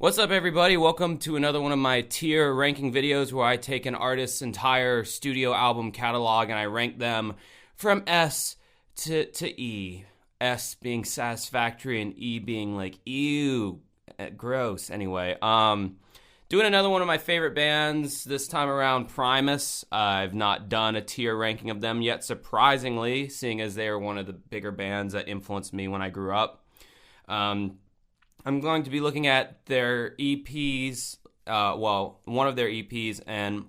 What's up, everybody? Welcome to another one of my tier ranking videos where I take an artist's entire studio album catalog and I rank them from S to E. S being satisfactory and E being like, ew, gross. Anyway, doing another one of my favorite bands, this time around Primus. I've not done a tier ranking of them yet, surprisingly, seeing as they are one of the bigger bands that influenced me when I grew up. I'm going to be looking at their EPs, one of their EPs and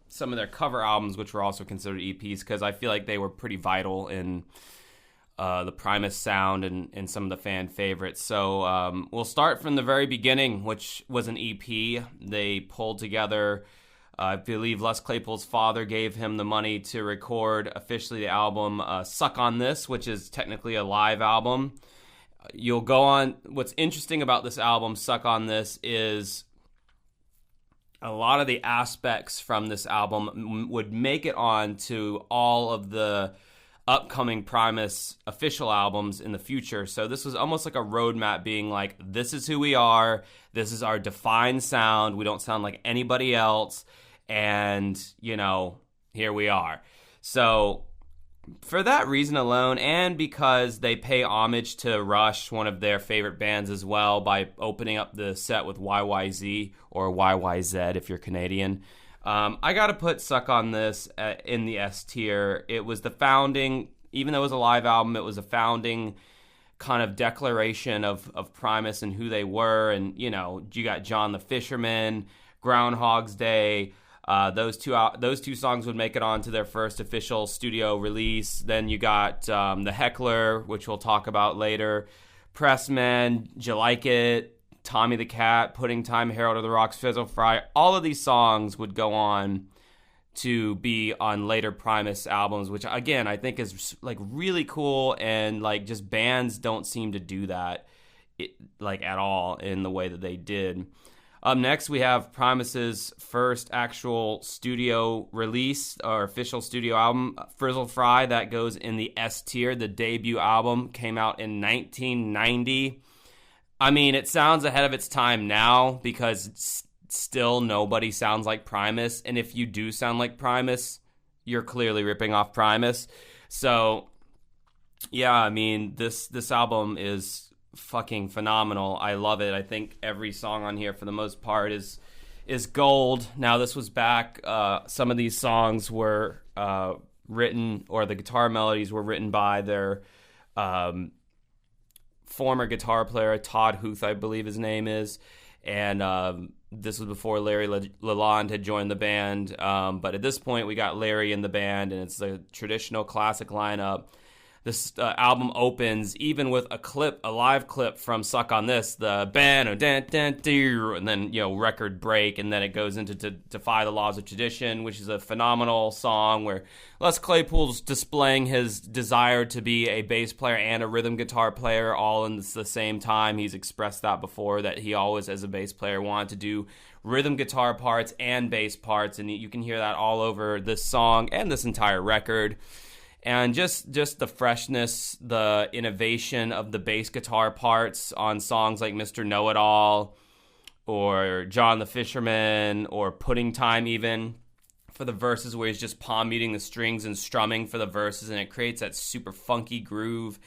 some of their cover albums, which were also considered EPs, because I feel like they were pretty vital in the Primus sound and some of the fan favorites. So we'll start from the very beginning, which was an EP. They pulled together, I believe Les Claypool's father gave him the money to record officially the album Suck on This, which is technically a live album. You'll go on. What's interesting about this album, Suck on This, is a lot of the aspects from this album would make it on to all of the upcoming Primus official albums in the future. So this was almost like a roadmap being like, this is who we are. This is our defined sound. We don't sound like anybody else. And, here we are. So for that reason alone, and because they pay homage to Rush, one of their favorite bands as well, by opening up the set with YYZ, or YYZ if you're Canadian, I gotta put Suck on This in the S tier. It was the founding, even though it was a live album, it was a founding kind of declaration of Primus and who they were. And, you got John the Fisherman, Groundhog's Day. Those two songs would make it onto their first official studio release. Then you got The Heckler, which we'll talk about later, Pressman, You Like It, Tommy the Cat, Pudding Time, Herald of the Rocks, Fizzle Fry. All of these songs would go on to be on later Primus albums, which again I think is like really cool, and like just bands don't seem to do that at all in the way that they did. Up next, we have Primus's first actual studio release, or official studio album, Frizzle Fry, that goes in the S tier. The debut album came out in 1990. I mean, it sounds ahead of its time now because still nobody sounds like Primus, and if you do sound like Primus, you're clearly ripping off Primus. So, yeah, I mean, this album is fucking phenomenal. I love it. I think every song on here for the most part is gold. Now, this was back, some of these songs were written, or the guitar melodies were written by their former guitar player, Todd Huth, I believe his name is, and this was before Larry Lalonde had joined the band, but at this point we got Larry in the band, and it's the traditional classic lineup. This album opens even with a live clip from Suck on This, the band, and then, record break, and then it goes into Defy the Laws of Tradition, which is a phenomenal song where Les Claypool's displaying his desire to be a bass player and a rhythm guitar player all in the same time. He's expressed that before, that he always, as a bass player, wanted to do rhythm guitar parts and bass parts, and you can hear that all over this song and this entire record. And just the freshness, the innovation of the bass guitar parts on songs like Mr. Know-It-All or John the Fisherman or Pudding Time, even for the verses, where he's just palm muting the strings and strumming for the verses, and it creates that super funky groove.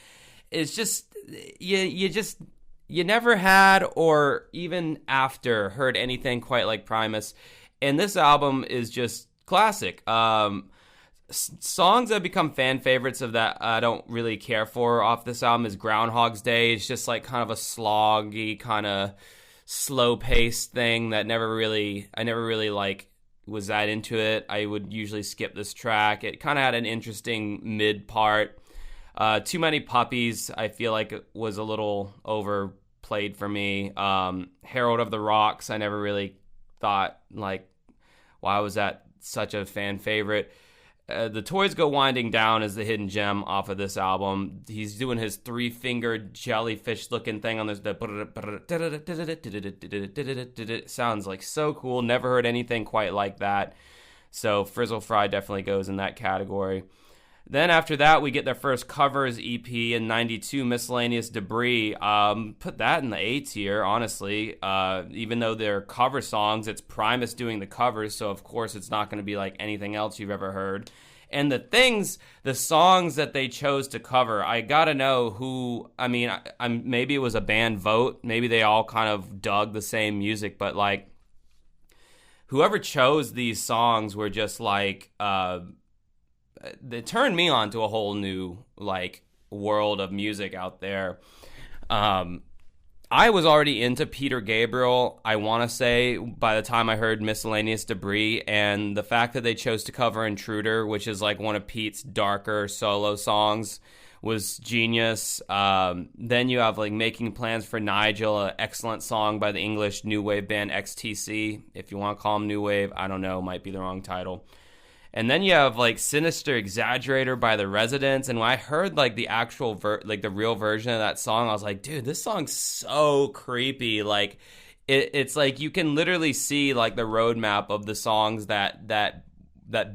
It's just, you never had, or even after, heard anything quite like Primus. And this album is just classic. Songs that become fan favorites of that I don't really care for off this album is Groundhog's Day. It's just like kind of a sloggy, kind of slow-paced thing that I never really like was that into it. I would usually skip this track. It kind of had an interesting mid part. Too Many Puppies, I feel like it was a little overplayed for me. Herald of the Rocks, I never really thought, like, why was that such a fan favorite? The Toys Go Winding Down is the hidden gem off of this album. He's doing his three-fingered jellyfish-looking thing on this. Sounds like so cool. Never heard anything quite like that. So Frizzle Fry definitely goes in that category. Then after that, we get their first covers EP in '92, Miscellaneous Debris. Put that in the A tier, honestly. Even though they're cover songs, it's Primus doing the covers, so of course it's not going to be like anything else you've ever heard. And the songs that they chose to cover, I gotta know who. I mean, maybe it was a band vote. Maybe they all kind of dug the same music, but like, whoever chose these songs were just like, they turned me on to a whole new like world of music out there. I was already into Peter Gabriel, I want to say, by the time I heard Miscellaneous Debris, and the fact that they chose to cover Intruder, which is like one of Pete's darker solo songs, was genius. Then you have like Making Plans for Nigel, an excellent song by the English new wave band XTC. If you want to call them new wave, I don't know, might be the wrong title. And then you have like Sinister Exaggerator by The Residents. And when I heard like the actual the real version of that song, I was like, dude, this song's so creepy. Like it's like you can literally see like the roadmap of the songs that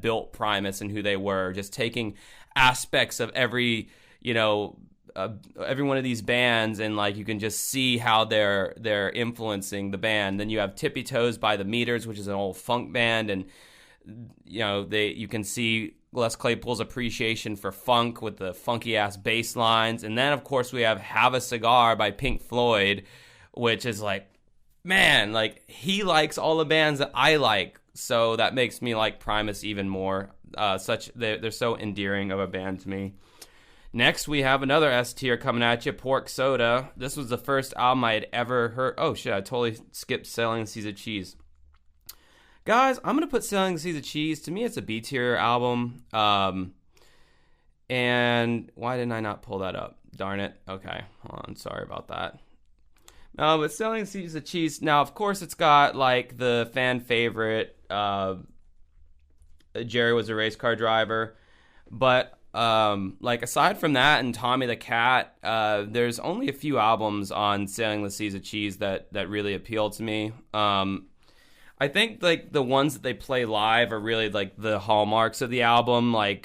built Primus and who they were, just taking aspects of every one of these bands, and like you can just see how they're influencing the band. Then you have Tippy Toes by The Meters, which is an old funk band, and you can see Les Claypool's appreciation for funk with the funky ass bass lines. And then of course we have a Cigar by Pink Floyd, which is like, man, like he likes all the bands that I like, so that makes me like Primus even more. They're so endearing of a band to me. Next we have another S tier coming at you, Pork Soda. This was the first album I had ever heard. Oh shit, I totally skipped Sailing the Seas of Cheese. Guys, I'm going to put Sailing the Seas of Cheese. To me, it's a B tier album. And why didn't I not pull that up? Darn it. Okay, hold on. Sorry about that. But Sailing the Seas of Cheese. Now, of course, it's got like the fan favorite, Jerry Was a Race Car Driver. But like aside from that and Tommy the Cat, there's only a few albums on Sailing the Seas of Cheese that really appealed to me. I think like the ones that they play live are really like the hallmarks of the album, like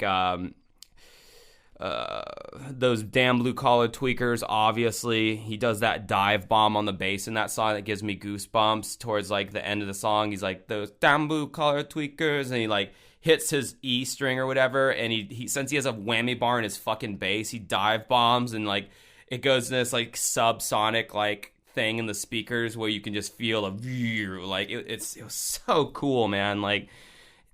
those damn Blue Collar Tweakers. Obviously, he does that dive bomb on the bass in that song that gives me goosebumps towards like the end of the song. He's like, those damn Blue Collar Tweakers, and he like hits his E string or whatever, and he since he has a whammy bar in his fucking bass, he dive bombs, and like it goes in this like subsonic like thing in the speakers where you can just feel like it was so cool, man. Like,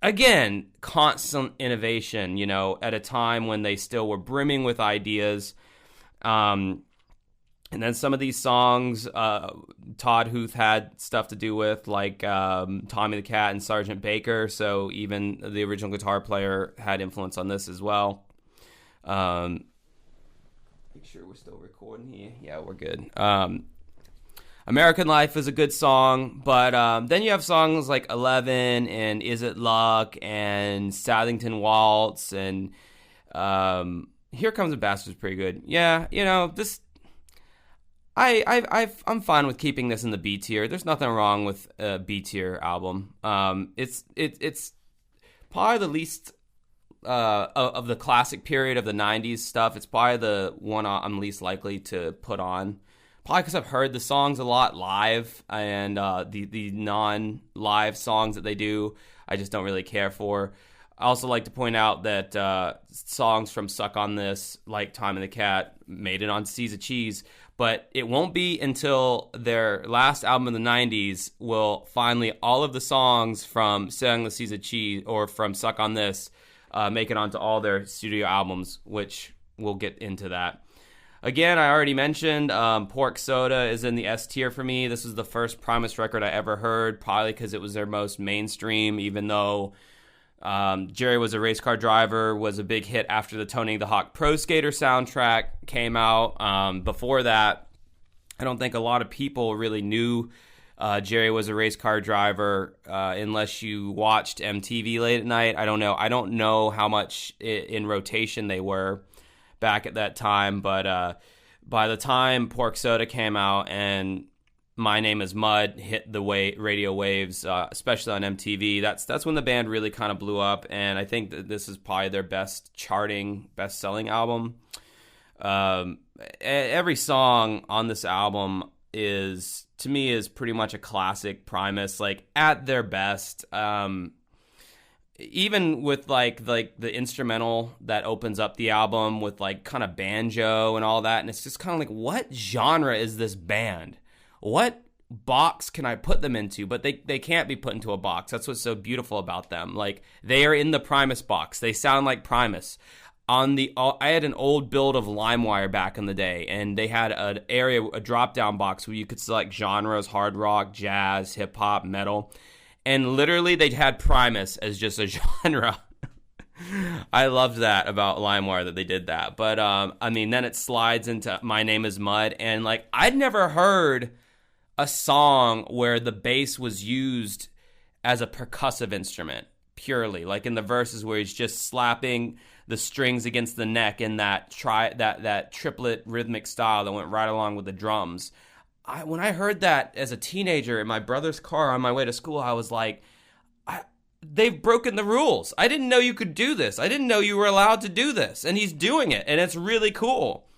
again, constant innovation, at a time when they still were brimming with ideas. And then some of these songs Todd Huth had stuff to do with, like Tommy the Cat and Sergeant Baker, so even the original guitar player had influence on this as well. Make sure we're still recording here. Yeah, we're good. American Life is a good song, but then you have songs like 11 and Is It Luck and Southington Waltz, and Here Comes a Bastard's pretty good. Yeah, this I'm fine with keeping this in the B tier. There's nothing wrong with a B tier album. It's probably the least of the classic period of the 90s stuff. It's probably the one I'm least likely to put on. Probably because I've heard the songs a lot live, and the non-live songs that they do, I just don't really care for. I also like to point out that songs from Suck on This, like Time and the Cat, made it on Seas of Cheese, but it won't be until their last album in the 90s will finally all of the songs from Sailing the Seas of Cheese or from Suck on This make it onto all their studio albums, which we'll get into that. Again, I already mentioned Pork Soda is in the S tier for me. This was the first Primus record I ever heard, probably because it was their most mainstream, even though Jerry Was a Race Car Driver was a big hit after the Tony the Hawk Pro Skater soundtrack came out. Before that, I don't think a lot of people really knew Jerry Was a Race Car Driver unless you watched MTV late at night. I don't know. I don't know how much in rotation they were back at that time, but by the time Pork Soda came out and My Name Is Mud hit the radio waves, especially on MTV. That's when the band really kind of blew up, and I think that this is probably their best-selling album. Every song on this album is pretty much a classic Primus, like at their best. Even with like the instrumental that opens up the album with like kind of banjo and all that, and it's just kind of like, what genre is this band? What box can I put them into? But they can't be put into a box. That's what's so beautiful about them. Like, they are in the Primus box. They sound like Primus. I had an old build of LimeWire back in the day, and they had a drop-down box where you could select genres: hard rock, jazz, hip-hop, metal. And literally, they had Primus as just a genre. I loved that about LimeWire, that they did that. But, then it slides into My Name Is Mud. And, like, I'd never heard a song where the bass was used as a percussive instrument, purely. Like, in the verses where he's just slapping the strings against the neck in that triplet rhythmic style that went right along with the drums. When I heard that as a teenager in my brother's car on my way to school, I was like, they've broken the rules. I didn't know you could do this. I didn't know you were allowed to do this. And he's doing it, and it's really cool.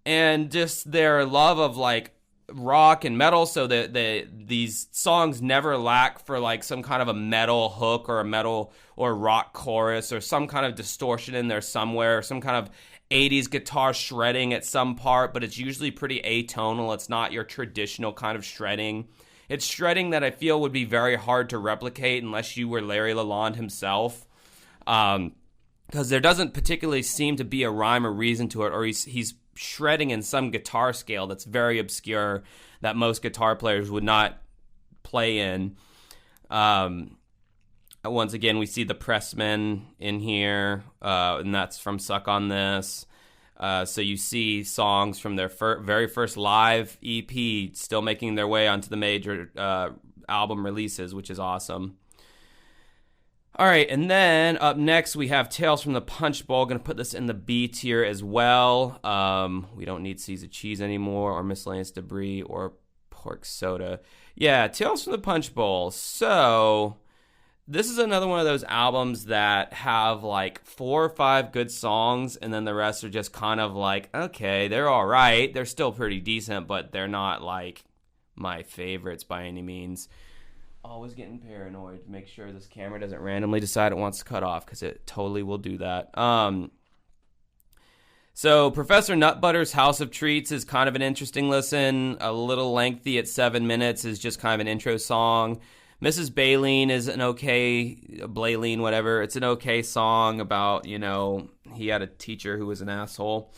And just their love of like rock and metal, so that these songs never lack for like some kind of a metal hook or a metal or rock chorus or some kind of distortion in there somewhere, or some kind of 80s guitar shredding at some part, but it's usually pretty atonal. It's not your traditional kind of shredding. It's shredding that I feel would be very hard to replicate unless you were Larry Lalonde himself, because there doesn't particularly seem to be a rhyme or reason to it, or he's shredding in some guitar scale that's very obscure that most guitar players would not play in. Once again, we see the Pressmen in here, and that's from Suck on This. So you see songs from their very first live EP still making their way onto the major album releases, which is awesome. All right, and then up next we have Tales from the Punch Bowl. Going to put this in the B tier as well. We don't need Seas of Cheese anymore, or Miscellaneous Debris, or Pork Soda. Yeah, Tales from the Punch Bowl. So this is another one of those albums that have like 4 or 5 good songs, and then the rest are just kind of like, okay, they're all right. They're still pretty decent, but they're not like my favorites by any means. Always getting paranoid to make sure this camera doesn't randomly decide it wants to cut off, because it totally will do that. So Professor Nutbutter's House of Treats is kind of an interesting listen. A little lengthy at 7 minutes, is just kind of an intro song. Mrs. Baleen is an okay, Blaylene, whatever. It's an okay song about, he had a teacher who was an asshole,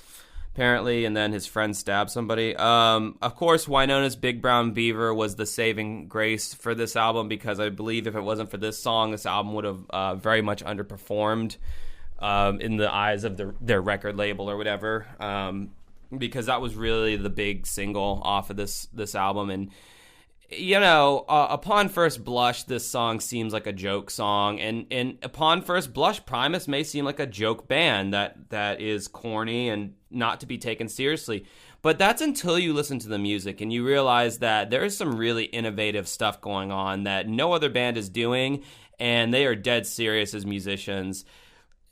apparently, and then his friend stabbed somebody. Of course, Wynona's Big Brown Beaver was the saving grace for this album, because I believe if it wasn't for this song, this album would have very much underperformed in the eyes of their record label or whatever, because that was really the big single off of this album. And upon first blush, this song seems like a joke song, and upon first blush, Primus may seem like a joke band that is corny and not to be taken seriously. But that's until you listen to the music and you realize that there is some really innovative stuff going on that no other band is doing, and they are dead serious as musicians.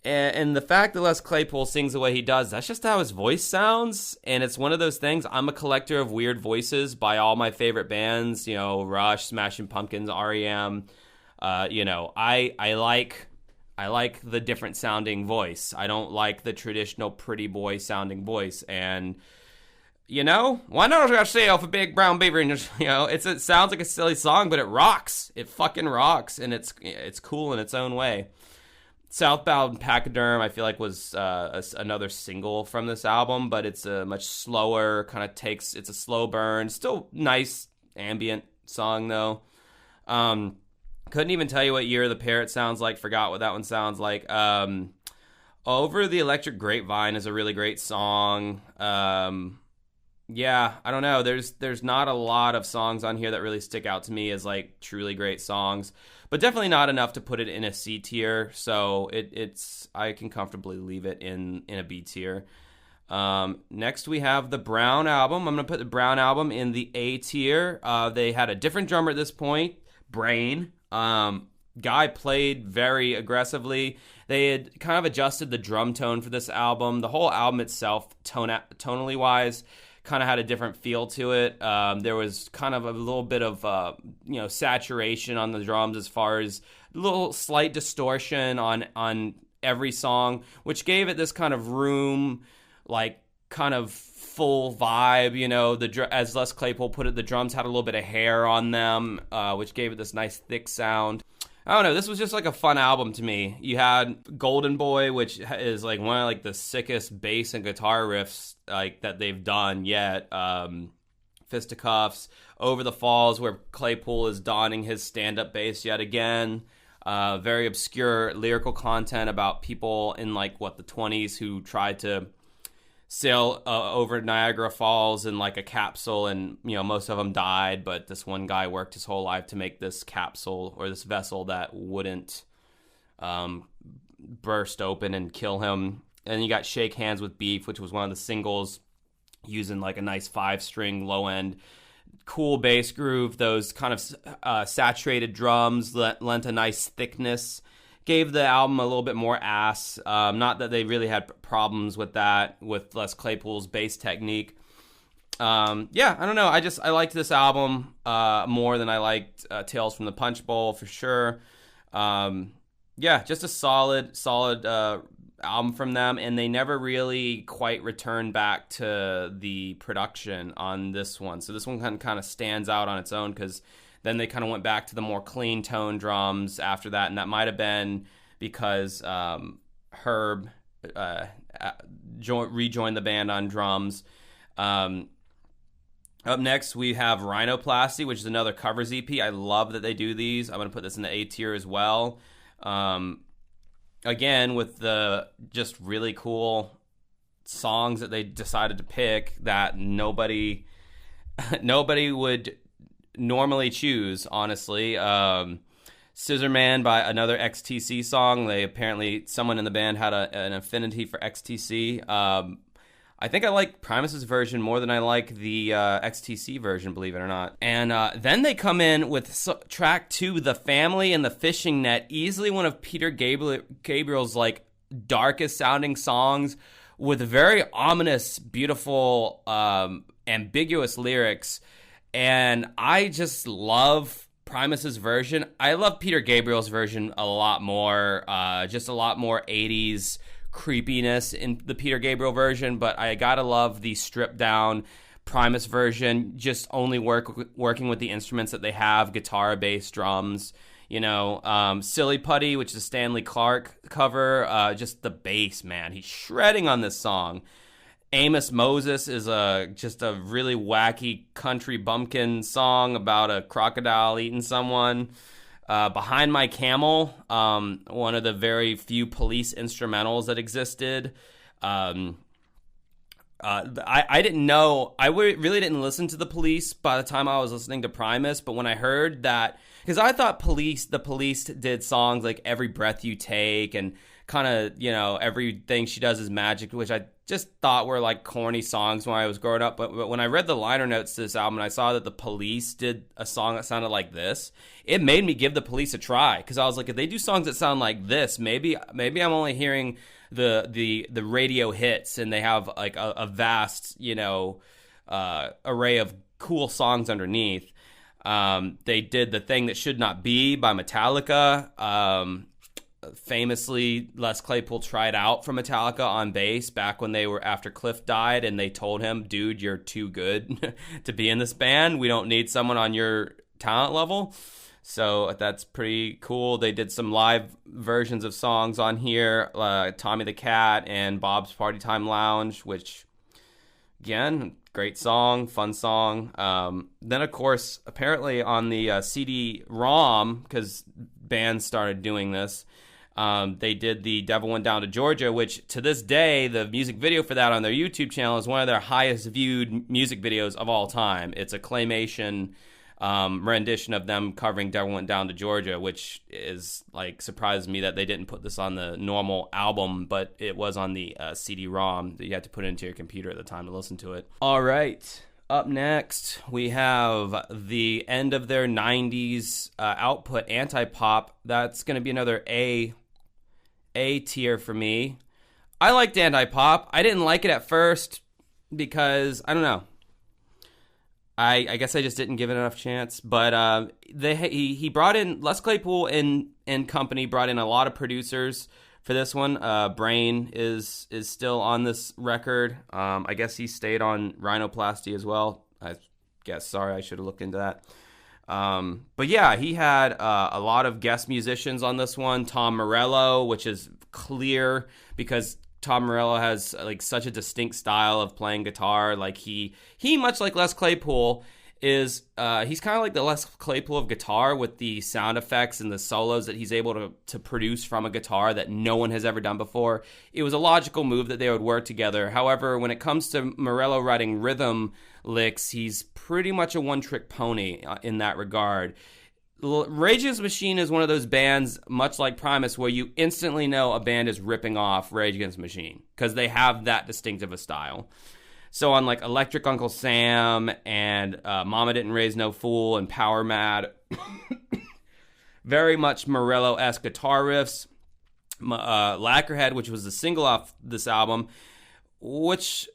And the fact that Les Claypool sings the way he does, that's just how his voice sounds. And it's one of those things. I'm a collector of weird voices by all my favorite bands, Rush, Smashing Pumpkins, REM. I like the different sounding voice. I don't like the traditional pretty boy sounding voice. And, why not yourself a big brown beaver? And it sounds like a silly song, but it rocks. It fucking rocks. And it's cool in its own way. Southbound Pachyderm, I feel like, was another single from this album, but it's a much slower, it's a slow burn. Still nice ambient song, though. Couldn't even tell you what year the Parrot sounds like. Forgot what that one sounds like. Over the Electric Grapevine is a really great song. Yeah, I don't know. There's not a lot of songs on here that really stick out to me as like truly great songs, but definitely not enough to put it in a C tier. So I can comfortably leave it in a B tier. Next, we have the Brown album. I'm going to put the Brown album in the A tier. They had a different drummer at this point, Brain. Guy played very aggressively. They had kind of adjusted the drum tone for this album. The whole album itself, tonally wise, kind of had a different feel to it. There was kind of a little bit of saturation on the drums, as far as a little slight distortion on every song, which gave it this kind of room, like kind of full vibe. As Les Claypool put it, the drums had a little bit of hair on them, which gave it this nice thick sound. I don't know, this was just like a fun album to me. You had Golden Boy, which is like one of like the sickest bass and guitar riffs like that they've done yet. Fisticuffs, Over the Falls, where Claypool is donning his stand-up bass yet again. Very obscure lyrical content about people in like the 20s who tried to sail over Niagara Falls in like a capsule, and most of them died, but this one guy worked his whole life to make this capsule or this vessel that wouldn't burst open and kill him. And you got Shake Hands with Beef, which was one of the singles, using like a nice 5-string low end cool bass groove. Those kind of saturated drums lent a nice thickness, gave the album a little bit more ass. Not that they really had problems with that, with Les Claypool's bass technique. I don't know. I liked this album more than I liked Tales from the Punch Bowl, for sure. Just a solid album from them, and they never really quite returned back to the production on this one. So this one kind of stands out on its own, because then they kind of went back to the more clean tone drums after that, and that might have been because Herb rejoined the band on drums. Up next, we have Rhinoplasty, which is another covers EP. I love that they do these. I'm going to put this in the A tier as well. Again, with the just really cool songs that they decided to pick that nobody would normally choose, honestly. Scissor Man, by another XTC song. Someone in the band had an affinity for XTC. I think I like Primus's version more than I like the XTC version, believe it or not. And then they come in with track 2, The Family and the Fishing Net, easily one of Peter Gabriel's like darkest sounding songs, with very ominous, beautiful, ambiguous lyrics. And I just love Primus's version. I love Peter Gabriel's version a lot more. Just a lot more 80s creepiness in the Peter Gabriel version, but I gotta love the stripped down Primus version, just only working with the instruments that they have, guitar, bass, drums. Silly Putty, which is a Stanley Clarke cover, just the bass, man, he's shredding on this song. Amos Moses is just a really wacky country bumpkin song about a crocodile eating someone. Behind My Camel, one of the very few Police instrumentals that existed. I didn't know, really didn't listen to the Police by the time I was listening to Primus, but when I heard that, because I thought the Police did songs like Every Breath You Take and kind of, Everything She Does Is Magic, which I just thought were like corny songs when I was growing up. But when I read the liner notes to this album and I saw that the Police did a song that sounded like this, it made me give the Police a try, because I was like, if they do songs that sound like this, maybe I'm only hearing the radio hits, and they have like a vast array of cool songs underneath. They did The Thing That Should Not Be by Metallica. Famously, Les Claypool tried out for Metallica on bass back when after Cliff died, and they told him, dude, you're too good to be in this band. We don't need someone on your talent level. So that's pretty cool. They did some live versions of songs on here, Tommy the Cat and Bob's Party Time Lounge, which, again, great song, fun song. Then, of course, apparently on the CD-ROM, because bands started doing this, they did the Devil Went Down to Georgia, which to this day, the music video for that on their YouTube channel is one of their highest viewed music videos of all time. It's a claymation rendition of them covering Devil Went Down to Georgia, which is like surprised me that they didn't put this on the normal album, but it was on the CD-ROM that you had to put into your computer at the time to listen to it. All right. Up next, we have the end of their 90s output, Anti-Pop. That's going to be another A tier for me. I liked Anti-Pop. I didn't like it at first because, I don't know. I guess I just didn't give it enough chance. But he brought in, Les Claypool and company brought in a lot of producers for this one. Brain is still on this record. I guess he stayed on Rhinoplasty as well. I guess, sorry, I should have looked into that. But yeah, he had a lot of guest musicians on this one. Tom Morello, which is clear because Tom Morello has like such a distinct style of playing guitar. Like he much like Les Claypool is he's kind of like the Les Claypool of guitar with the sound effects and the solos that he's able to produce from a guitar that no one has ever done before. It was a logical move that they would work together. However, when it comes to Morello writing rhythm licks, he's pretty much a one-trick pony in that regard. Rage Against the Machine is one of those bands, much like Primus, where you instantly know a band is ripping off Rage Against the Machine because they have that distinctive a style. So on like Electric Uncle Sam and Mama Didn't Raise No Fool and Power Mad, very much Morello-esque guitar riffs. Lacquerhead, which was the single off this album, which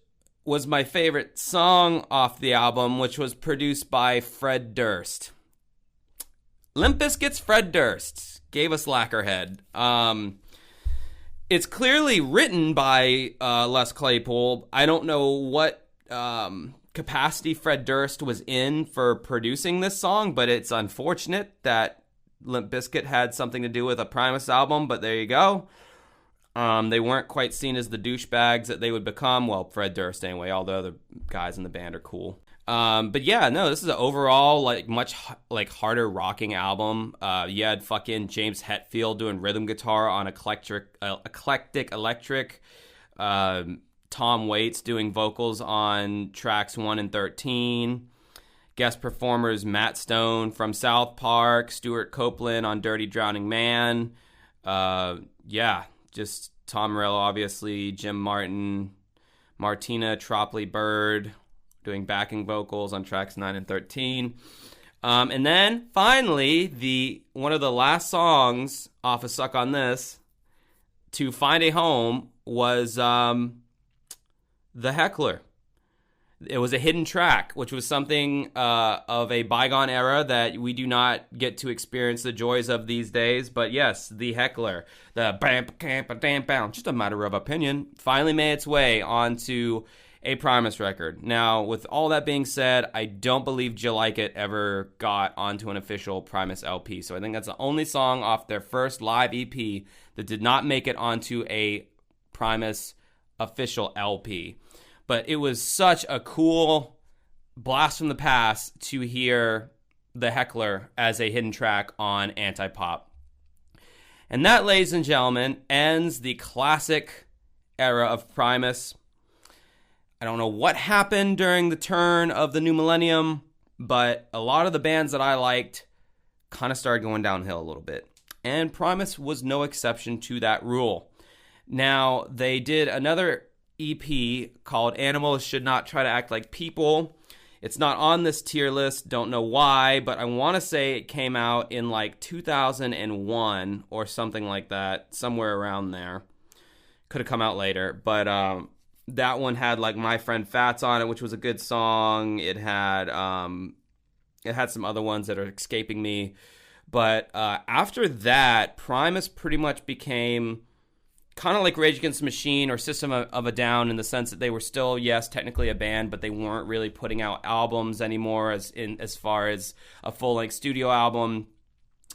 was my favorite song off the album, which was produced by Fred Durst. Limp Bizkit's Fred Durst gave us Lacquerhead. It's clearly written by Les Claypool. I don't know what capacity Fred Durst was in for producing this song, but it's unfortunate that Limp Bizkit had something to do with a Primus album, but there you go. They weren't quite seen as the douchebags that they would become. Well, Fred Durst anyway. All the other guys in the band are cool. But yeah, no, this is an overall like much like harder rocking album. You had fucking James Hetfield doing rhythm guitar on Eclectic Electric. Tom Waits doing vocals on tracks 1 and 13. Guest performers Matt Stone from South Park, Stuart Copeland on Dirty Drowning Man. Yeah, just Tom Morello, obviously, Jim Martin, Martina Tropley Bird doing backing vocals on tracks 9 and 13. And then, finally, one of the last songs off of Suck on This to find a home was The Heckler. It was a hidden track, which was something of a bygone era that we do not get to experience the joys of these days. But yes, The Heckler, the bam, bam, bam, bam, just a matter of opinion, finally made its way onto a Primus record. Now, with all that being said, I don't believe Jill Like It ever got onto an official Primus LP. So I think that's the only song off their first live EP that did not make it onto a Primus official LP. But it was such a cool blast from the past to hear The Heckler as a hidden track on Anti-Pop. And that, ladies and gentlemen, ends the classic era of Primus. I don't know what happened during the turn of the new millennium, but a lot of the bands that I liked kind of started going downhill a little bit. And Primus was no exception to that rule. Now, they did another EP called Animals Should Not Try to Act Like People. It's not on this tier list, don't know why, but I want to say it came out in like 2001 or something like that, somewhere around there. Could have come out later, but that one had like My Friend Fats on it, which was a good song. It had some other ones that are escaping me. But after that, Primus pretty much became kind of like Rage Against the Machine or System of a Down in the sense that they were still, yes, technically a band, but they weren't really putting out albums anymore as far as a full-length studio album.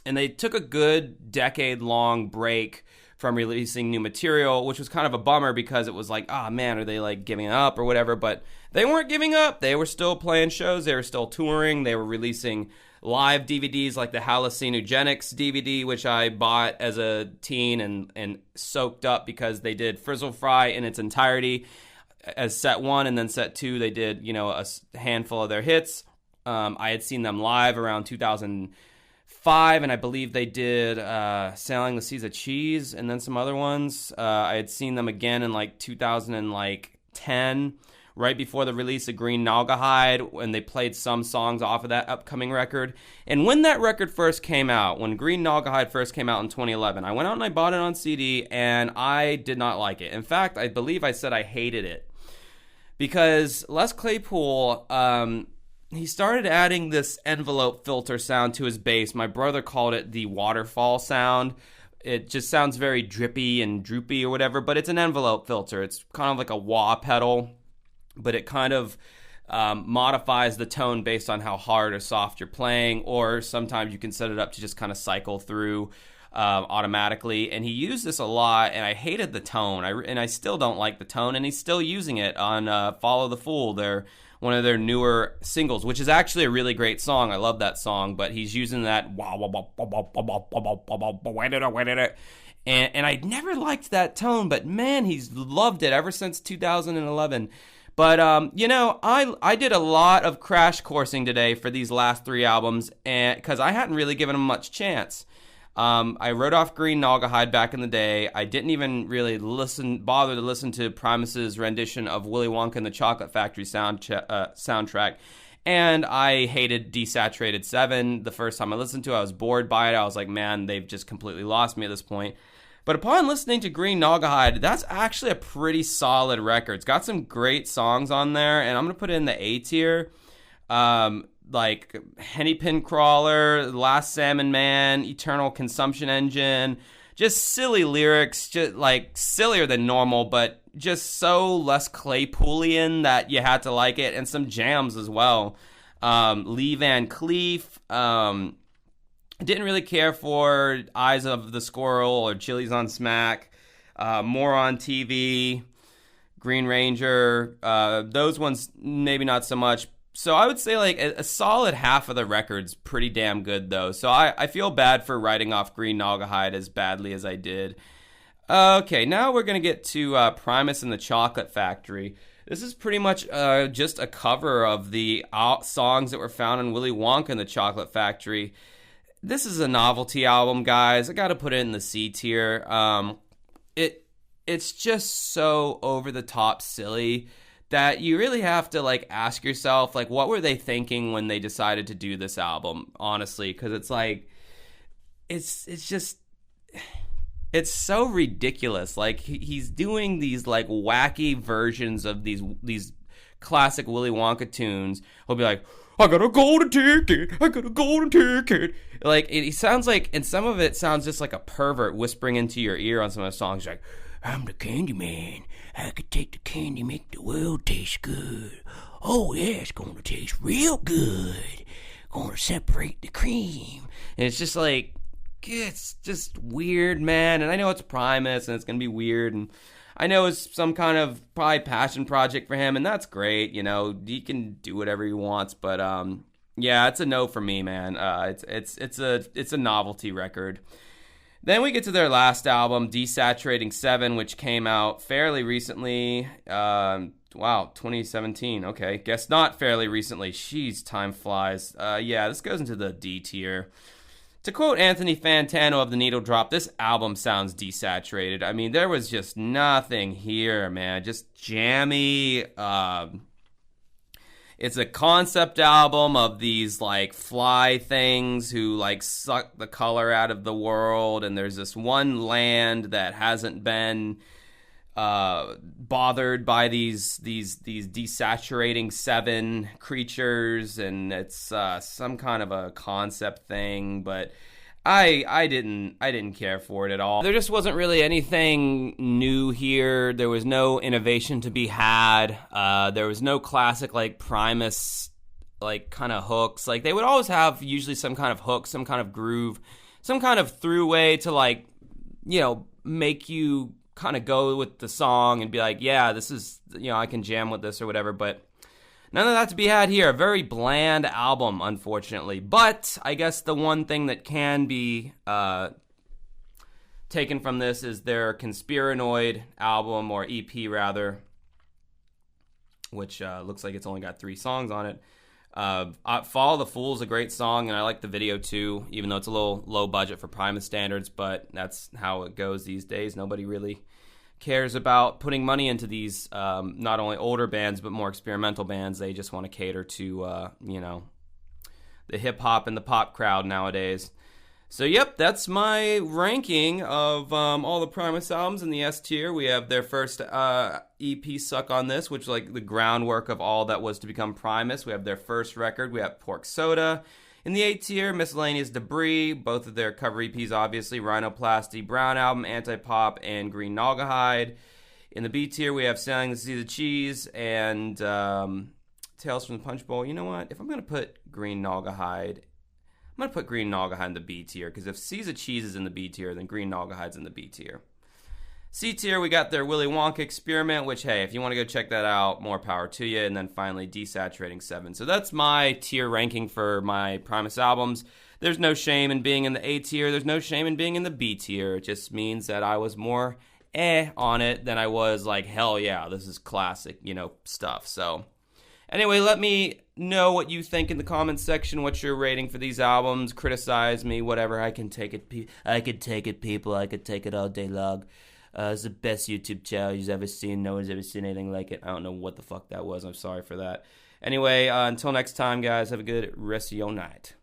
And they took a good decade-long break from releasing new material, which was kind of a bummer because it was like, oh man, are they like giving up or whatever? But they weren't giving up. They were still playing shows. They were still touring. They were releasing live DVDs like the Hallucinogenics DVD, which I bought as a teen and soaked up because they did Frizzle Fry in its entirety as set 1, and then set 2 they did, a handful of their hits. I had seen them live around 2005, and I believe they did Sailing the Seas of Cheese and then some other ones. I had seen them again in like 2010, right before the release of Green Naugahyde, when they played some songs off of that upcoming record. And when that record first came out, when Green Naugahyde first came out in 2011, I went out and I bought it on CD, and I did not like it. In fact, I believe I said I hated it. Because Les Claypool, he started adding this envelope filter sound to his bass. My brother called it the waterfall sound. It just sounds very drippy and droopy or whatever, but it's an envelope filter. It's kind of like a wah pedal, but it kind of modifies the tone based on how hard or soft you're playing, or sometimes you can set it up to just kind of cycle through automatically. And he used this a lot, and I hated the tone, and I still don't like the tone, and he's still using it on Follow the Fool, one of their newer singles, which is actually a really great song. I love that song, but he's using that and I never liked that tone, but man, he's loved it ever since 2011. But, I did a lot of crash coursing today for these last 3 albums, and because I hadn't really given them much chance. I wrote off Green Naugahyde back in the day. I didn't even really bother to listen to Primus's rendition of Willy Wonka and the Chocolate Factory soundtrack. And I hated Desaturated 7 the first time I listened to it. I was bored by it. I was like, man, they've just completely lost me at this point. But upon listening to Green Naugahyde, that's actually a pretty solid record. It's got some great songs on there, and I'm going to put it in the A tier. Like Henny Pin Crawler, Last Salmon Man, Eternal Consumption Engine. Just silly lyrics, just like sillier than normal, but just so Les Claypoolian that you had to like it, and some jams as well. Lee Van Cleef, didn't really care for Eyes of the Squirrel or Chili's on Smack. More on TV, Green Ranger, those ones maybe not so much. So I would say like a solid half of the record's pretty damn good though. So I feel bad for writing off Green Naugahyde as badly as I did. Okay, now we're going to get to Primus and the Chocolate Factory. This is pretty much just a cover of the songs that were found in Willy Wonka and the Chocolate Factory. This is a novelty album, guys. I got to put it in the C tier. It's just so over the top silly that you really have to like ask yourself, like, what were they thinking when they decided to do this album? Honestly, because it's like, it's so ridiculous. Like he's doing these like wacky versions of these classic Willy Wonka tunes. He'll be like, I got a golden ticket. I got a golden ticket. Like it sounds like, and some of it sounds just like a pervert whispering into your ear on some of the songs. Like, I'm the candy man. I could take the candy, make the world taste good. Oh yeah, it's gonna taste real good. Gonna separate the cream. And it's just like, it's just weird, man. And I know it's Primus, and it's gonna be weird, and I know it's some kind of probably passion project for him, and that's great. You know, he can do whatever he wants, but yeah, it's a no for me, man. It's a novelty record. Then we get to their last album, Desaturating 7, which came out fairly recently. Wow, 2017. Okay, guess not fairly recently. Jeez, time flies. Yeah, this goes into the D tier. To quote Anthony Fantano of The Needle Drop, this album sounds desaturated. I mean, there was just nothing here, man. Just jammy. It's a concept album of these, like, fly things who, like, suck the color out of the world. And there's this one land that hasn't been bothered by these desaturating 7 creatures, and it's some kind of a concept thing, but I didn't care for it at all. There just wasn't really anything new here. There was no innovation to be had. There was no classic like Primus like kind of hooks. Like they would always have usually some kind of hook, some kind of groove, some kind of throughway to like, you know, make you kind of go with the song and be like, yeah, this is, you know, I can jam with this or whatever, but none of that to be had here. A very bland album, unfortunately. But I guess the one thing that can be taken from this is their Conspiranoid album, or EP rather, which looks like it's only got 3 songs on it. Follow the Fool is a great song, and I like the video too, even though it's a little low budget for Primus standards, but that's how it goes these days. Nobody really cares about putting money into these not only older bands but more experimental bands. They just want to cater to the hip-hop and the pop crowd nowadays. So yep, that's my ranking of all the Primus albums in the S tier. We have their first EP, Suck on This, which is like the groundwork of all that was to become Primus. We have their first record. We have Pork Soda. In the A tier, Miscellaneous Debris, both of their cover EPs, obviously, Rhinoplasty, Brown Album, Anti-Pop, and Green Naugahyde. In the B tier, we have Sailing the Sea of Cheese and Tales from the Punch Bowl. You know what? If I'm going to put Green Naugahyde, I'm going to put Green Naugahyde in the B tier, because if Seas of Cheese is in the B tier, then Green Naugahyde's in the B tier. C tier, we got their Willy Wonka Experiment, which, hey, if you want to go check that out, more power to you. And then finally, Desaturating 7. So that's my tier ranking for my Primus albums. There's no shame in being in the A tier. There's no shame in being in the B tier. It just means that I was more on it than I was like, hell yeah, this is classic, stuff. So anyway, let me know what you think in the comments section. What's your rating for these albums? Criticize me, whatever. I can take it. I could take it, people. I could take it all day long. It's the best YouTube channel you've ever seen. No one's ever seen anything like it. I don't know what the fuck that was. I'm sorry for that. Anyway, until next time, guys, have a good rest of your night.